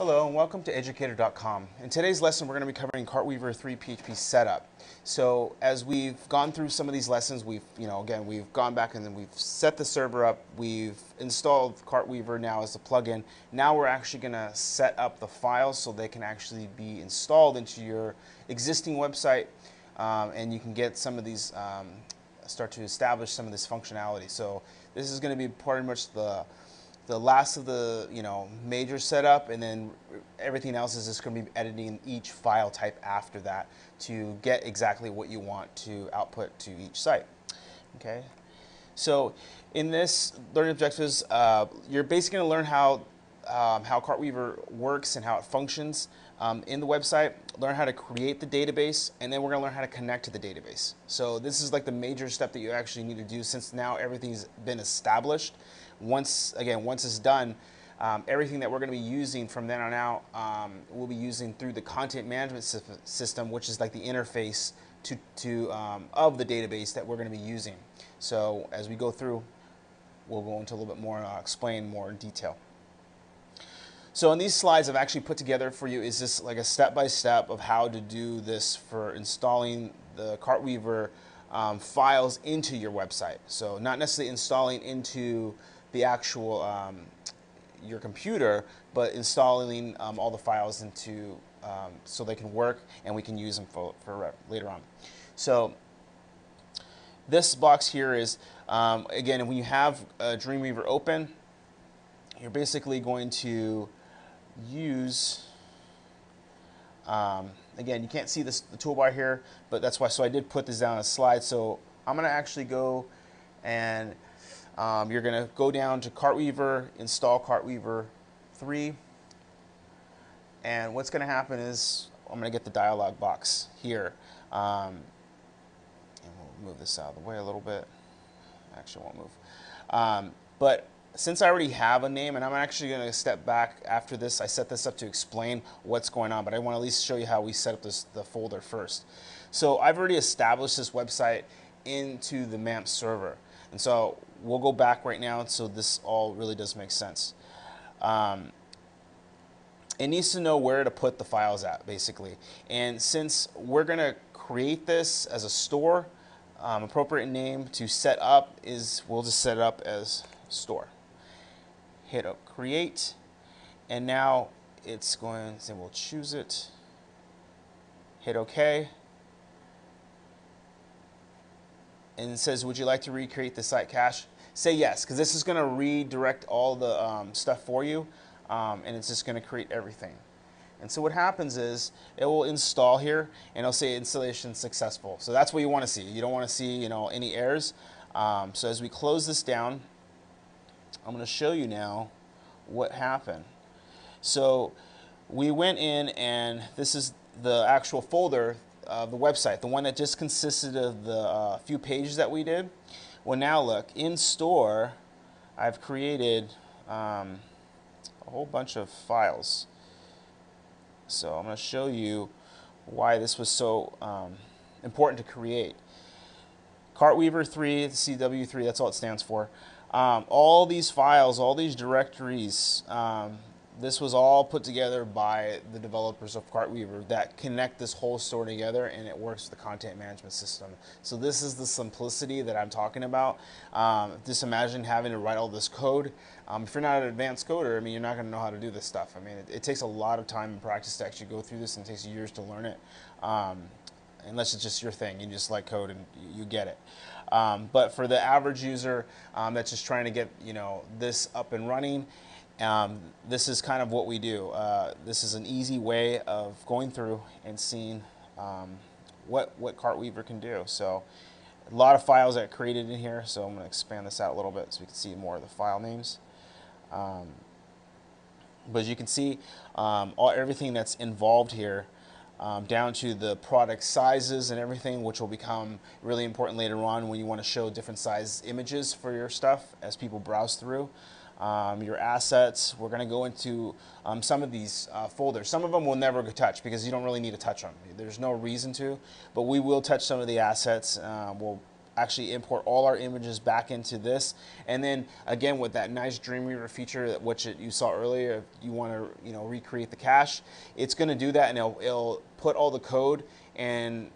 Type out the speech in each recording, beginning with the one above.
Hello and welcome to Educator.com. In today's lesson we're going to be covering Cartweaver 3 PHP setup. So as we've gone through some of these lessons, we've gone back and then we've set the server up, we've installed Cartweaver now as a plugin. Now we're actually going to set up the files so they can actually be installed into your existing website, and you can get some of these, start to establish some of this functionality. So this is going to be pretty much the last of the major setup, and then everything else is just going to be editing each file type after that to get exactly what you want to output to each site. Okay, so in this learning objectives, you're basically going to learn how Cartweaver works and how it functions in the website, learn how to create the database, and then we're going to learn how to connect to the database. So this is like the major step that you actually need to do, since now everything's been established. Once it's done, everything that we're going to be using from then on out, we'll be using through the content management system, which is like the interface of the database that we're going to be using. So as we go through, we'll go into a little bit more, explain more in detail. So in these slides I've actually put together for you is this like a step-by-step of how to do this for installing the Cartweaver files into your website. So not necessarily installing into the actual your computer, but installing all the files into so they can work and we can use them for later on. So this box here is again, when you have Dreamweaver open, you're basically going to use again, you can't see the toolbar here, but that's why. So I did put this down on a slide. So I'm going to actually go and you're going to go down to Cartweaver, install Cartweaver 3, and what's going to happen is I'm going to get the dialog box here, and we'll move this out of the way a little bit. Actually, I won't move. But since I already have a name, and I'm actually going to step back after this, I set this up to explain what's going on, but I want to at least show you how we set up the folder first. So I've already established this website into the MAMP server, and so we'll go back right now so this all really does make sense. It needs to know where to put the files at, basically. And since we're going to create this as a store, appropriate name to set up is, we'll just set it up as store. Hit up create, and now it's going to say we'll choose it. Hit OK. And it says, would you like to recreate the site cache? Say yes, because this is going to redirect all the stuff for you, and it's just going to create everything. And so what happens is it will install here, and it'll say installation successful. So that's what you want to see. You don't want to see any errors. So as we close this down, I'm going to show you now what happened. So we went in, and this is the actual folder of the website, the one that just consisted of the few pages that we did. Well, now look, in store, I've created a whole bunch of files. So I'm going to show you why this was so important to create. Cartweaver 3, CW3, that's all it stands for. All these files, all these directories, this was all put together by the developers of Cartweaver that connect this whole store together, and it works with the content management system. So this is the simplicity that I'm talking about. Just imagine having to write all this code. If you're not an advanced coder, I mean, you're not going to know how to do this stuff. I mean, it takes a lot of time and practice to actually go through this, and it takes years to learn it. Unless it's just your thing, you just like code and you get it. But for the average user that's just trying to get this up and running, this is kind of what we do. This is an easy way of going through and seeing what Cartweaver can do. So a lot of files that are created in here, so I'm going to expand this out a little bit so we can see more of the file names. But as you can see, everything that's involved here, down to the product sizes and everything, which will become really important later on when you want to show different size images for your stuff as people browse through. Your assets, we're going to go into some of these folders. Some of them we'll never touch because you don't really need to touch them. There's no reason to, but we will touch some of the assets. We'll actually import all our images back into this. And then again, with that nice Dreamweaver feature, which you saw earlier, if you want to recreate the cache, it's going to do that, and it'll put all the code and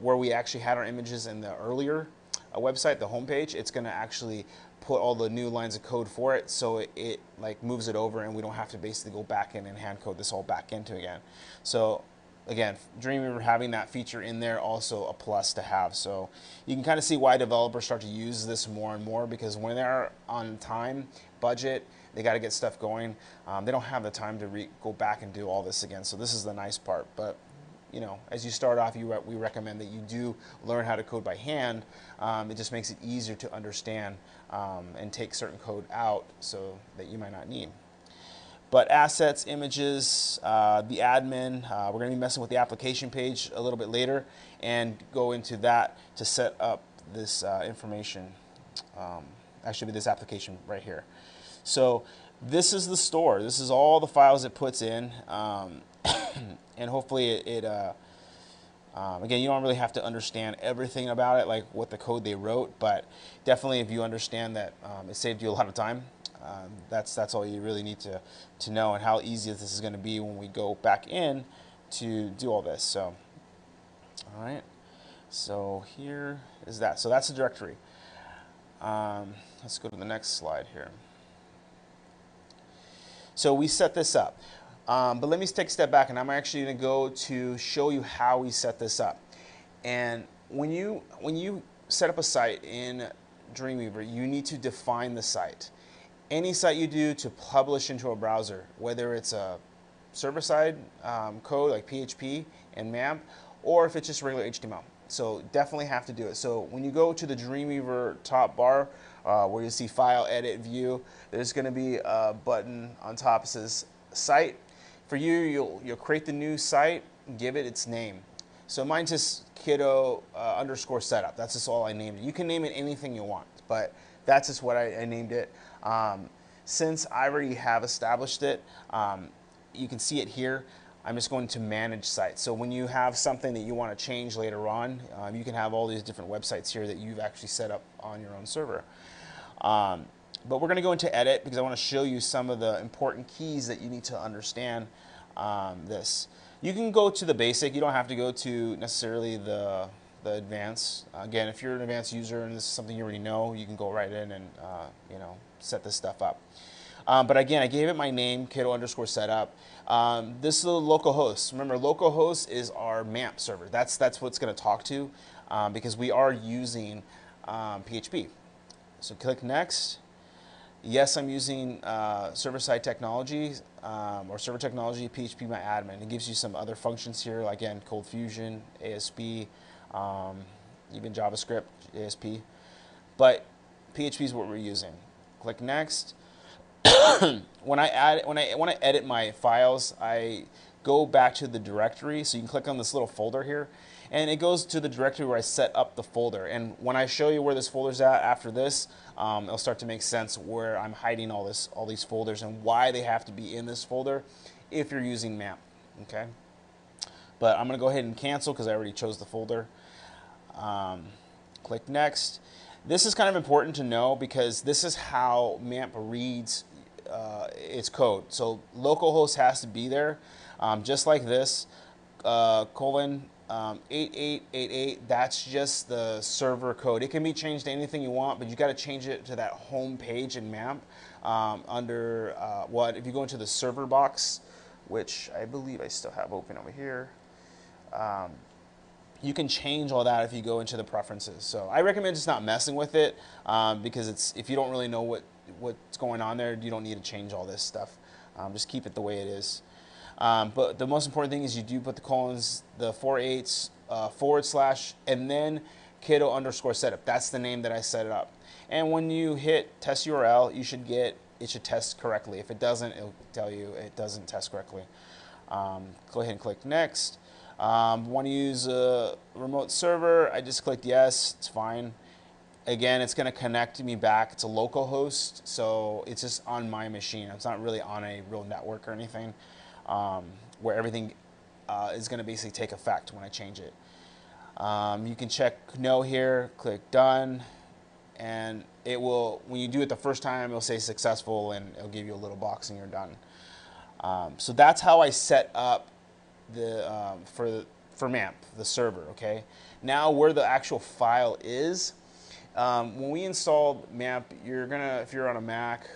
where we actually had our images in the earlier website, the homepage. It's going to actually put all the new lines of code for it, so it like moves it over, and we don't have to basically go back in and hand code this all back into again. So again, Dreamweaver having that feature in there, also a plus to have. So you can kind of see why developers start to use this more and more, because when they're on time, budget, they got to get stuff going. They don't have the time to go back and do all this again. So this is the nice part. But as you start off, we recommend that you do learn how to code by hand. It just makes it easier to understand and take certain code out so that you might not need. But assets, images, the admin, we're going to be messing with the application page a little bit later and go into that to set up this information, actually this application right here. So this is the store. This is all the files it puts in, and hopefully again, you don't really have to understand everything about it, like what the code they wrote, but definitely if you understand that it saved you a lot of time, that's all you really need to know, and how easy this is going to be when we go back in to do all this. So, all right. So here is that. So that's the directory. Let's go to the next slide here. So we set this up. But let me take a step back, and I'm actually going to go to show you how we set this up. And when you set up a site in Dreamweaver, you need to define the site. Any site you do to publish into a browser, whether it's a server-side code like PHP and MAMP, or if it's just regular HTML. So definitely have to do it. So when you go to the Dreamweaver top bar, where you see File, Edit, View, there's going to be a button on top that says Site. For you, you'll create the new site and give it its name. So mine's just kiddo underscore setup. That's just all I named it. You can name it anything you want, but that's just what I named it. Since I already have established it, you can see it here. I'm just going to manage sites. So when you have something that you want to change later on, you can have all these different websites here that you've actually set up on your own server. But we're going to go into edit because I want to show you some of the important keys that you need to understand this. You can go to the basic. You don't have to go to necessarily the advanced. Again, if you're an advanced user and this is something you already know, you can go right in and set this stuff up. But again, I gave it my name, kiddo underscore setup. This is the local host. Remember, local host is our MAMP server. That's what's going to talk to because we are using PHP. So click next. Yes, I'm using server-side technology or server technology, PHP my admin. It gives you some other functions here, like again, Cold Fusion, ASP, even JavaScript, ASP. But PHP is what we're using. Click next. When I want to edit my files, I go back to the directory. So you can click on this little folder here, and it goes to the directory where I set up the folder. And when I show you where this folder's at after this, it'll start to make sense where I'm hiding all these folders and why they have to be in this folder if you're using MAMP. Okay, but I'm going to go ahead and cancel because I already chose the folder. Click next. This is kind of important to know because this is how MAMP reads its code. So localhost has to be there, just like this, colon 8888. That's just the server code. It can be changed to anything you want, but you got to change it to that home page in MAMP under if you go into the server box, which I believe I still have open over here. You can change all that if you go into the preferences. So I recommend just not messing with it because if you don't really know what's going on there, you don't need to change all this stuff. Just keep it the way it is. But the most important thing is you do put the colons, the 4/8 / and then kiddo underscore setup. That's the name that I set it up. And when you hit test URL, it should test correctly. If it doesn't, it'll tell you it doesn't test correctly. Go ahead and click next. Want to use a remote server? I just clicked yes. It's fine. Again, it's going to connect me back. It's a local host, so it's just on my machine. It's not really on a real network or anything where everything is going to basically take effect when I change it. You can check no here, click done, and it will, when you do it the first time, it'll say successful and it'll give you a little box and you're done. So that's how I set up the for MAMP, the server. Okay. Now where the actual file is, when we installed MAMP, you're gonna, if you're on a Mac,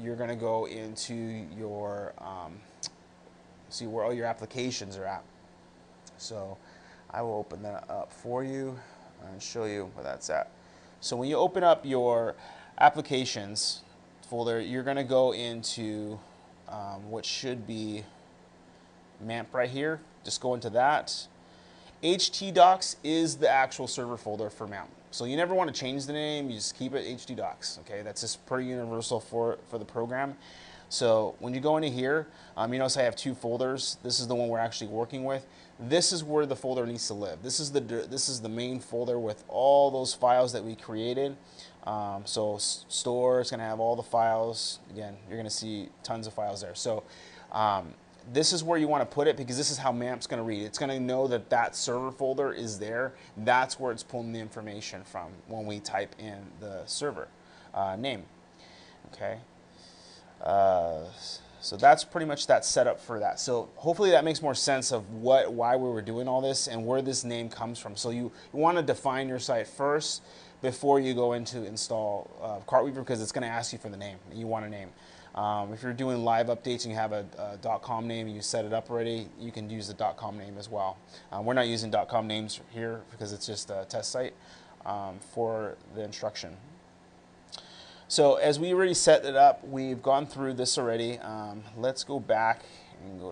you're gonna go into your see where all your applications are at. So I will open that up for you and show you where that's at. So when you open up your applications folder, you're going to go into what should be MAMP right here. Just go into that. htdocs is the actual server folder for MAMP. So you never want to change the name, you just keep it htdocs. Okay, that's just pretty universal for the program. So when you go into here, you notice I have two folders. This is the one we're actually working with. This is where the folder needs to live. This is the main folder with all those files that we created. So store is going to have all the files. Again, you're going to see tons of files there. So this is where you want to put it, because this is how MAMP's going to read. It's going to know that that server folder is there. That's where it's pulling the information from when we type in the server name. Okay. So that's pretty much that setup for that. So hopefully that makes more sense of why we were doing all this and where this name comes from. So you want to define your site first before you go into install Cartweaver, because it's going to ask you for the name. You want a name. If you're doing live updates and you have a .com name and you set it up already, you can use the .com name as well. We're not using .com names here because it's just a test site for the instruction. So as we already set it up, we've gone through this already. Let's go back and go to